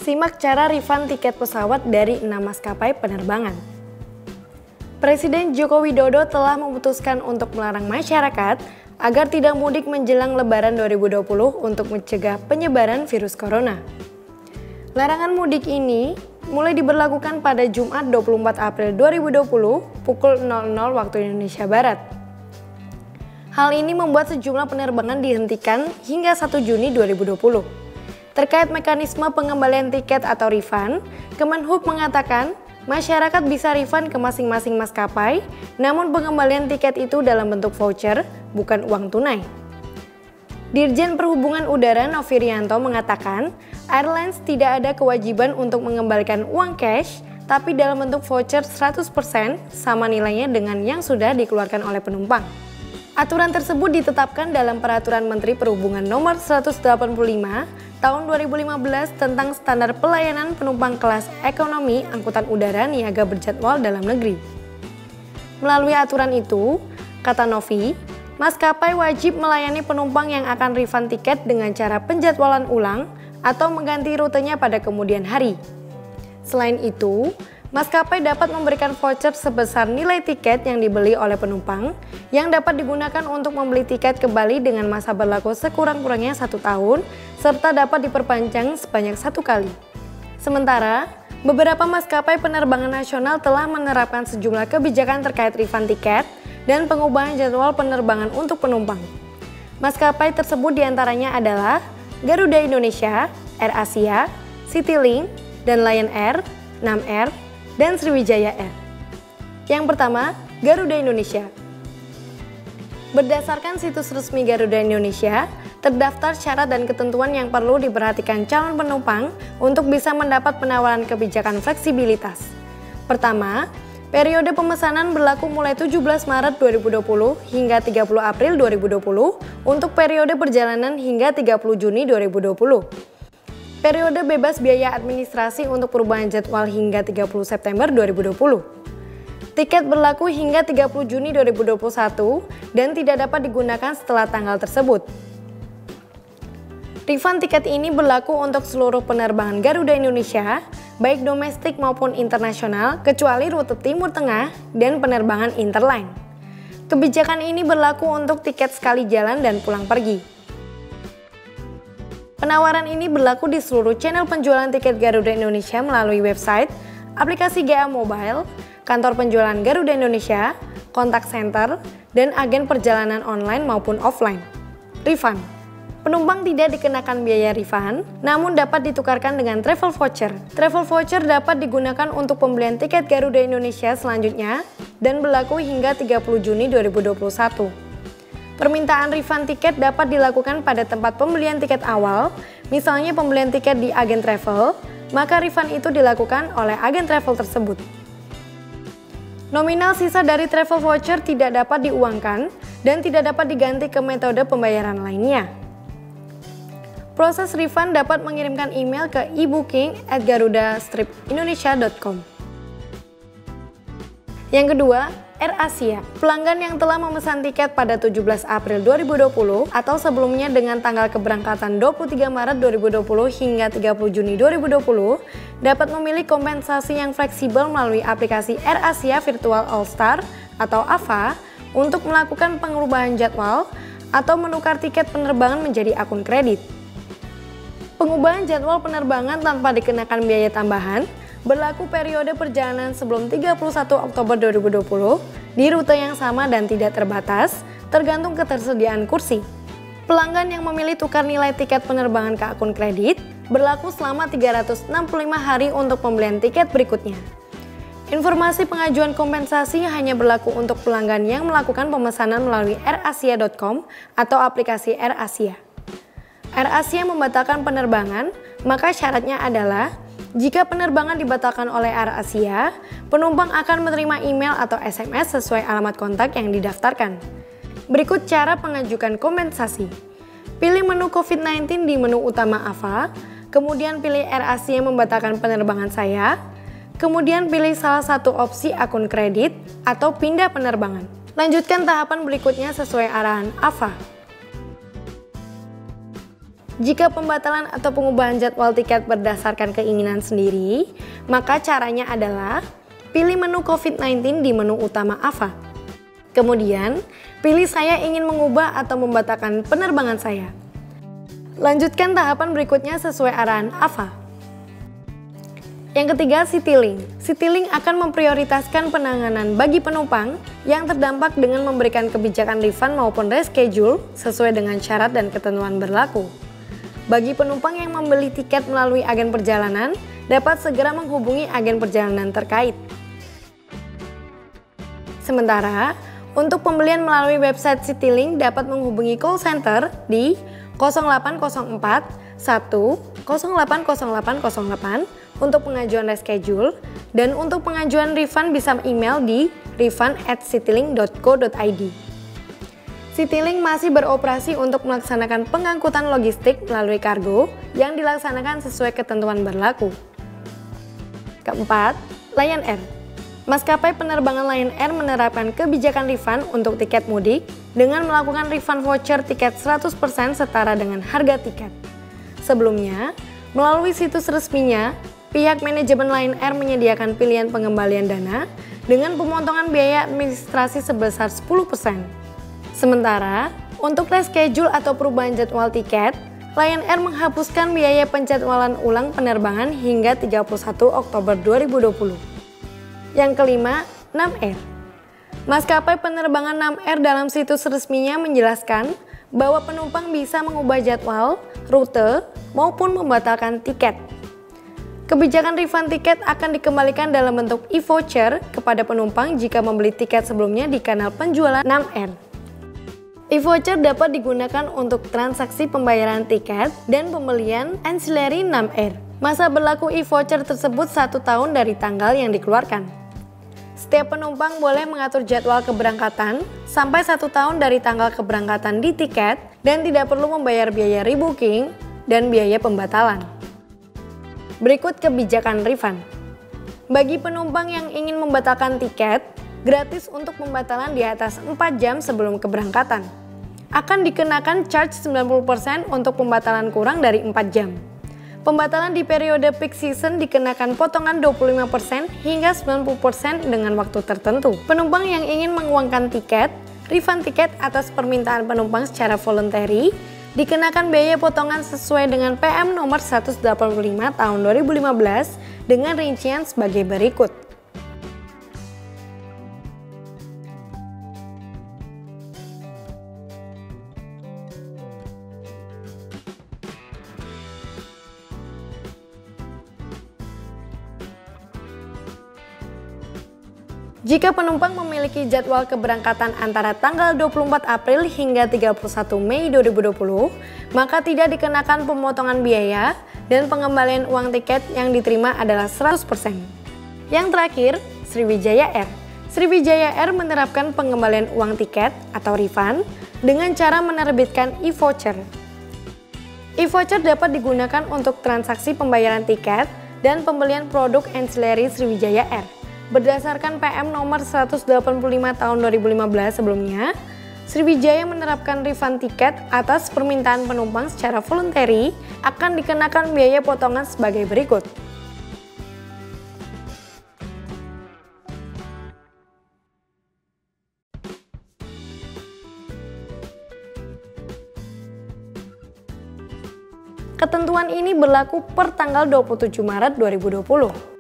Simak cara refund tiket pesawat dari 6 maskapai penerbangan. Presiden Joko Widodo telah memutuskan untuk melarang masyarakat agar tidak mudik menjelang Lebaran 2020 untuk mencegah penyebaran virus corona. Larangan mudik ini mulai diberlakukan pada Jumat 24 April 2020 pukul 00 waktu Indonesia Barat. Hal ini membuat sejumlah penerbangan dihentikan hingga 1 Juni 2020. Terkait mekanisme pengembalian tiket atau refund, Kemenhub mengatakan masyarakat bisa refund ke masing-masing maskapai, namun pengembalian tiket itu dalam bentuk voucher, bukan uang tunai. Dirjen Perhubungan Udara Novi Rianto mengatakan, airlines tidak ada kewajiban untuk mengembalikan uang cash, tapi dalam bentuk voucher 100% sama nilainya dengan yang sudah dikeluarkan oleh penumpang. Aturan tersebut ditetapkan dalam Peraturan Menteri Perhubungan Nomor 185 Tahun 2015 tentang standar pelayanan penumpang kelas ekonomi angkutan udara niaga berjadwal dalam negeri. Melalui aturan itu, kata Novi, maskapai wajib melayani penumpang yang akan refund tiket dengan cara penjadwalan ulang atau mengganti rutenya pada kemudian hari. Selain itu, maskapai dapat memberikan voucher sebesar nilai tiket yang dibeli oleh penumpang yang dapat digunakan untuk membeli tiket kembali dengan masa berlaku sekurang-kurangnya 1 tahun serta dapat diperpanjang sebanyak 1 kali. Sementara, beberapa maskapai penerbangan nasional telah menerapkan sejumlah kebijakan terkait refund tiket dan pengubahan jadwal penerbangan untuk penumpang. Maskapai tersebut diantaranya adalah Garuda Indonesia, AirAsia, Citylink, dan Lion Air, Nam Air, dan Sriwijaya Air. Yang pertama, Garuda Indonesia. Berdasarkan situs resmi Garuda Indonesia, terdaftar syarat dan ketentuan yang perlu diperhatikan calon penumpang untuk bisa mendapat penawaran kebijakan fleksibilitas. Pertama, periode pemesanan berlaku mulai 17 Maret 2020 hingga 30 April 2020 untuk periode perjalanan hingga 30 Juni 2020. Periode bebas biaya administrasi untuk perubahan jadwal hingga 30 September 2020. Tiket berlaku hingga 30 Juni 2021 dan tidak dapat digunakan setelah tanggal tersebut. Refund tiket ini berlaku untuk seluruh penerbangan Garuda Indonesia, baik domestik maupun internasional, kecuali rute Timur Tengah dan penerbangan interline. Kebijakan ini berlaku untuk tiket sekali jalan dan pulang pergi. Penawaran ini berlaku di seluruh channel penjualan tiket Garuda Indonesia melalui website, aplikasi GA Mobile, kantor penjualan Garuda Indonesia, kontak center, dan agen perjalanan online maupun offline. Refund. Penumpang tidak dikenakan biaya refund, namun dapat ditukarkan dengan travel voucher. Travel voucher dapat digunakan untuk pembelian tiket Garuda Indonesia selanjutnya dan berlaku hingga 30 Juni 2021. Permintaan refund tiket dapat dilakukan pada tempat pembelian tiket awal, misalnya pembelian tiket di agen travel, maka refund itu dilakukan oleh agen travel tersebut. Nominal sisa dari travel voucher tidak dapat diuangkan dan tidak dapat diganti ke metode pembayaran lainnya. Proses refund dapat mengirimkan email ke ebooking@garuda-indonesia.com. Yang kedua, AirAsia. Pelanggan yang telah memesan tiket pada 17 April 2020 atau sebelumnya dengan tanggal keberangkatan 23 Maret 2020 hingga 30 Juni 2020 dapat memilih kompensasi yang fleksibel melalui aplikasi AirAsia Virtual All Star atau AVA untuk melakukan pengubahan jadwal atau menukar tiket penerbangan menjadi akun kredit. Pengubahan jadwal penerbangan tanpa dikenakan biaya tambahan berlaku periode perjalanan sebelum 31 Oktober 2020 di rute yang sama dan tidak terbatas, tergantung ketersediaan kursi. Pelanggan yang memilih tukar nilai tiket penerbangan ke akun kredit berlaku selama 365 hari untuk pembelian tiket berikutnya. Informasi pengajuan kompensasi hanya berlaku untuk pelanggan yang melakukan pemesanan melalui airasia.com atau aplikasi AirAsia. AirAsia membatalkan penerbangan, maka syaratnya adalah jika penerbangan dibatalkan oleh AirAsia, penumpang akan menerima email atau SMS sesuai alamat kontak yang didaftarkan. Berikut cara mengajukan kompensasi. Pilih menu COVID-19 di menu utama AVA, kemudian pilih AirAsia membatalkan penerbangan saya, kemudian pilih salah satu opsi akun kredit atau pindah penerbangan. Lanjutkan tahapan berikutnya sesuai arahan AVA. Jika pembatalan atau pengubahan jadwal tiket berdasarkan keinginan sendiri, maka caranya adalah pilih menu COVID-19 di menu utama AVA. Kemudian, pilih saya ingin mengubah atau membatalkan penerbangan saya. Lanjutkan tahapan berikutnya sesuai arahan AVA. Yang ketiga, Citylink. Citylink akan memprioritaskan penanganan bagi penumpang yang terdampak dengan memberikan kebijakan refund maupun reschedule sesuai dengan syarat dan ketentuan berlaku. Bagi penumpang yang membeli tiket melalui agen perjalanan, dapat segera menghubungi agen perjalanan terkait. Sementara, untuk pembelian melalui website Citylink dapat menghubungi call center di 0804 1 080808 untuk pengajuan reschedule, dan untuk pengajuan refund bisa email di refund@citylink.co.id. Citylink masih beroperasi untuk melaksanakan pengangkutan logistik melalui kargo yang dilaksanakan sesuai ketentuan berlaku. Keempat, Lion Air. Maskapai penerbangan Lion Air menerapkan kebijakan refund untuk tiket mudik dengan melakukan refund voucher tiket 100% setara dengan harga tiket. Sebelumnya, melalui situs resminya, pihak manajemen Lion Air menyediakan pilihan pengembalian dana dengan pemotongan biaya administrasi sebesar 10%. Sementara, untuk reschedule atau perubahan jadwal tiket, Lion Air menghapuskan biaya penjadwalan ulang penerbangan hingga 31 Oktober 2020. Yang kelima, Nam Air. Maskapai penerbangan Nam Air dalam situs resminya menjelaskan bahwa penumpang bisa mengubah jadwal, rute, maupun membatalkan tiket. Kebijakan refund tiket akan dikembalikan dalam bentuk e-voucher kepada penumpang jika membeli tiket sebelumnya di kanal penjualan Nam Air. E-voucher dapat digunakan untuk transaksi pembayaran tiket dan pembelian ancillary Nam Air. Masa berlaku e-voucher tersebut 1 tahun dari tanggal yang dikeluarkan. Setiap penumpang boleh mengatur jadwal keberangkatan sampai 1 tahun dari tanggal keberangkatan di tiket dan tidak perlu membayar biaya rebooking dan biaya pembatalan. Berikut kebijakan refund. Bagi penumpang yang ingin membatalkan tiket, gratis untuk pembatalan di atas 4 jam sebelum keberangkatan. Akan dikenakan charge 90% untuk pembatalan kurang dari 4 jam. Pembatalan di periode peak season dikenakan potongan 25% hingga 90% dengan waktu tertentu. Penumpang yang ingin menguangkan tiket, refund tiket atas permintaan penumpang secara voluntary, dikenakan biaya potongan sesuai dengan PM nomor 185 tahun 2015 dengan rincian sebagai berikut. Jika penumpang memiliki jadwal keberangkatan antara tanggal 24 April hingga 31 Mei 2020, maka tidak dikenakan pemotongan biaya dan pengembalian uang tiket yang diterima adalah 100%. Yang terakhir, Sriwijaya Air. Sriwijaya Air menerapkan pengembalian uang tiket atau refund dengan cara menerbitkan e-voucher. E-voucher dapat digunakan untuk transaksi pembayaran tiket dan pembelian produk ancillary Sriwijaya Air. Berdasarkan PM nomor 185 tahun 2015 sebelumnya, Sriwijaya menerapkan refund tiket atas permintaan penumpang secara voluntary akan dikenakan biaya potongan sebagai berikut. Ketentuan ini berlaku per tanggal 27 Maret 2020.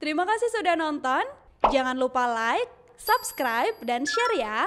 Terima kasih sudah nonton. Jangan lupa like, subscribe, dan share ya.